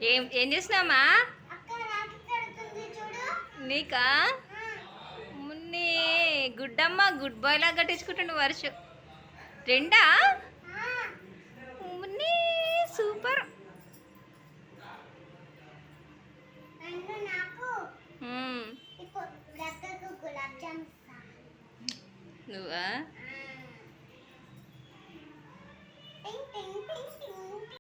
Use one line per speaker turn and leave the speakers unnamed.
ఏం ఏం చేసినామా నీకా మున్ని గుడ్డమ్మ గుడ్ బాయ్ లాగా కట్టించుకుంటుండు వర్షం రెండా మున్ని సూపర్ నువ్వా